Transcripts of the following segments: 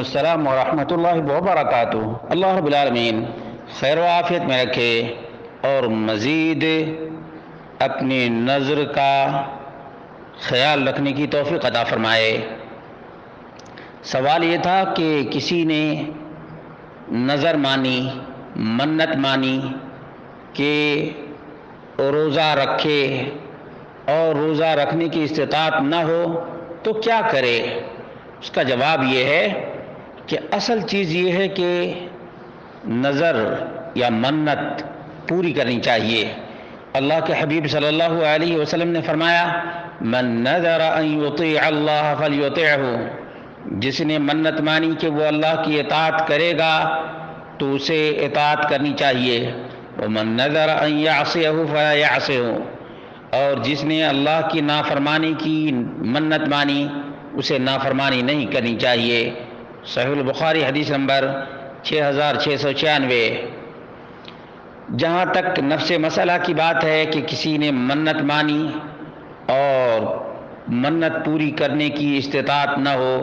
السلام ورحمۃ اللہ وبرکاتہ۔ اللہ رب العالمین خیر و عافیت میں رکھے اور مزید اپنی نظر کا خیال رکھنے کی توفیق عطا فرمائے۔ سوال یہ تھا کہ کسی نے نظر مانی، منت مانی کہ روزہ رکھے اور روزہ رکھنے کی استطاعت نہ ہو تو کیا کرے؟ اس کا جواب یہ ہے کہ اصل چیز یہ ہے کہ نظر یا منت پوری کرنی چاہیے۔ اللہ کے حبیب صلی اللہ علیہ وسلم نے فرمایا من نذر ان یطیع اللہ فلیطعہ، جس نے منت مانی کہ وہ اللہ کی اطاعت کرے گا تو اسے اطاعت کرنی چاہیے، ومن نذر ان یعصیہ فلا یعصیہ، اور جس نے اللہ کی نافرمانی کی منت مانی اسے نافرمانی نہیں کرنی چاہیے۔ صحیح البخاری حدیث نمبر 6696۔ جہاں تک نفس مسئلہ کی بات ہے کہ کسی نے منت مانی اور منت پوری کرنے کی استطاعت نہ ہو،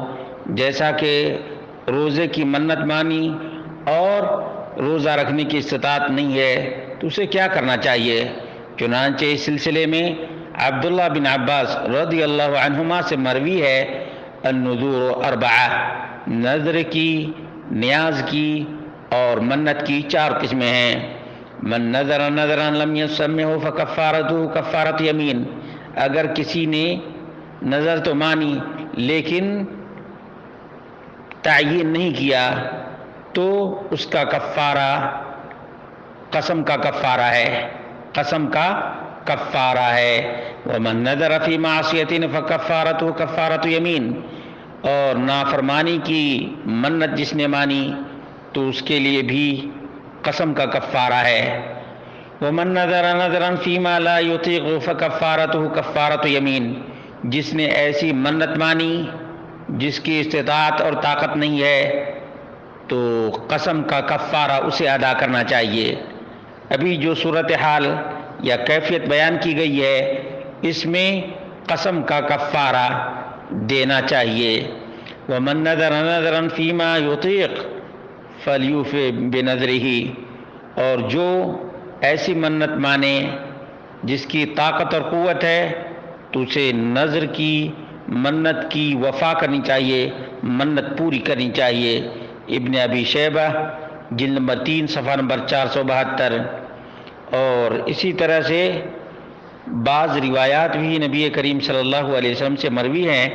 جیسا کہ روزے کی منت مانی اور روزہ رکھنے کی استطاعت نہیں ہے تو اسے کیا کرنا چاہیے؟ چنانچہ اس سلسلے میں عبداللہ بن عباس رضی اللہ عنہما سے مروی ہے النذور اربعہ، نذر کی، نیاز کی اور منت کی 4 قسمیں ہیں۔ من نذر نذرا لم یسمہ فکفارتہ کفارۃ یمین، اگر کسی نے نظر تو مانی لیکن تعیین نہیں کیا تو اس کا کفارہ قسم کا کفارہ ہے، قسم کا کفارہ ہے۔ ومن نذر فی معصیۃ فکفارتہ کفارۃ یمین، اور نافرمانی کی منت جس نے مانی تو اس کے لیے بھی قسم کا کفارہ ہے۔ ومن نذر نذرا فیما لا یطیق فکفارتہ کفارۃ یمین، جس نے ایسی منت مانی جس کی استطاعت اور طاقت نہیں ہے تو قسم کا کفارہ اسے ادا کرنا چاہیے۔ ابھی جو صورتحال یا کیفیت بیان کی گئی ہے اس میں قسم کا کفارہ دینا چاہیے۔ ومن نذر نذرا فیما یطیق فلیوف بنذرہ، اور جو ایسی منت مانے جس کی طاقت اور قوت ہے تو اسے نذر کی منت کی وفا کرنی چاہیے، منت پوری کرنی چاہیے۔ ابن ابی شیبہ جلد نمبر 3 صفحہ نمبر 472۔ اور اسی طرح سے بعض روایات بھی نبی کریم صلی اللہ علیہ وسلم سے مروی ہیں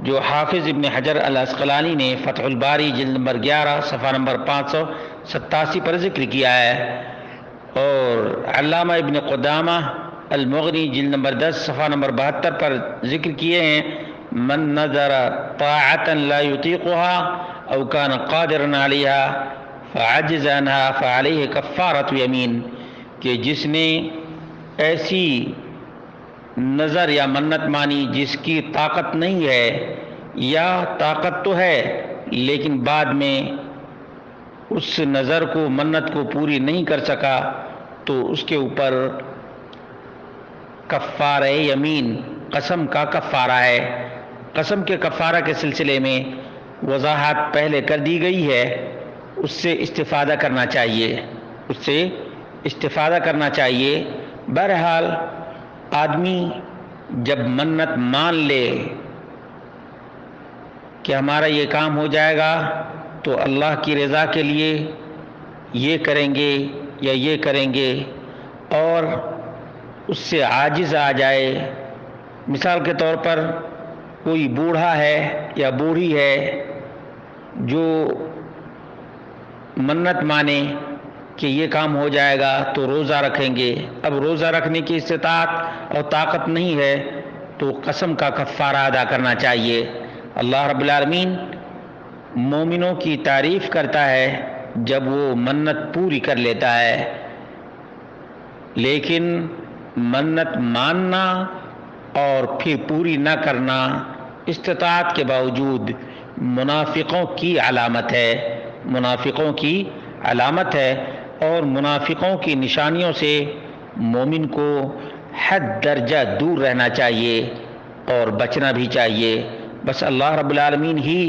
جو حافظ ابن حجر العسقلانی نے فتح الباری جلد نمبر 11 صفحہ نمبر 587 پر ذکر کیا ہے، اور علامہ ابن قدامہ المغنی جلد نمبر 10 صفحہ نمبر 72 پر ذکر کیے ہیں من نذر طاعتا لا یطیقها او کان قادرا علیہا فعجز عنها فعلیہ کفارۃ یمین، کہ جس نے ایسی نظر یا منت مانی جس کی طاقت نہیں ہے یا طاقت تو ہے لیکن بعد میں اس نظر کو منت کو پوری نہیں کر سکا تو اس کے اوپر کفارہ یمین، قسم کا کفارہ ہے۔ قسم کے کفارہ کے سلسلے میں وضاحت پہلے کر دی گئی ہے، اس سے استفادہ کرنا چاہیے، اس سے استفادہ کرنا چاہیے۔ بہرحال آدمی جب منت مان لے کہ ہمارا یہ کام ہو جائے گا تو اللہ کی رضا کے لیے یہ کریں گے یا یہ کریں گے، اور اس سے عاجز آ جائے، مثال کے طور پر کوئی بوڑھا ہے یا بوڑھی ہے جو منت مانے کہ یہ کام ہو جائے گا تو روزہ رکھیں گے، اب روزہ رکھنے کی استطاعت اور طاقت نہیں ہے تو قسم کا کفارہ ادا کرنا چاہیے۔ اللہ رب العالمین مومنوں کی تعریف کرتا ہے جب وہ منت پوری کر لیتا ہے، لیکن منت ماننا اور پھر پوری نہ کرنا استطاعت کے باوجود منافقوں کی علامت ہے، منافقوں کی علامت ہے، اور منافقوں کی نشانیوں سے مومن کو حد درجہ دور رہنا چاہیے اور بچنا بھی چاہیے۔ بس اللہ رب العالمین ہی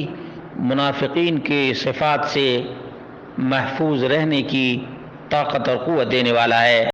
منافقین کے صفات سے محفوظ رہنے کی طاقت اور قوت دینے والا ہے۔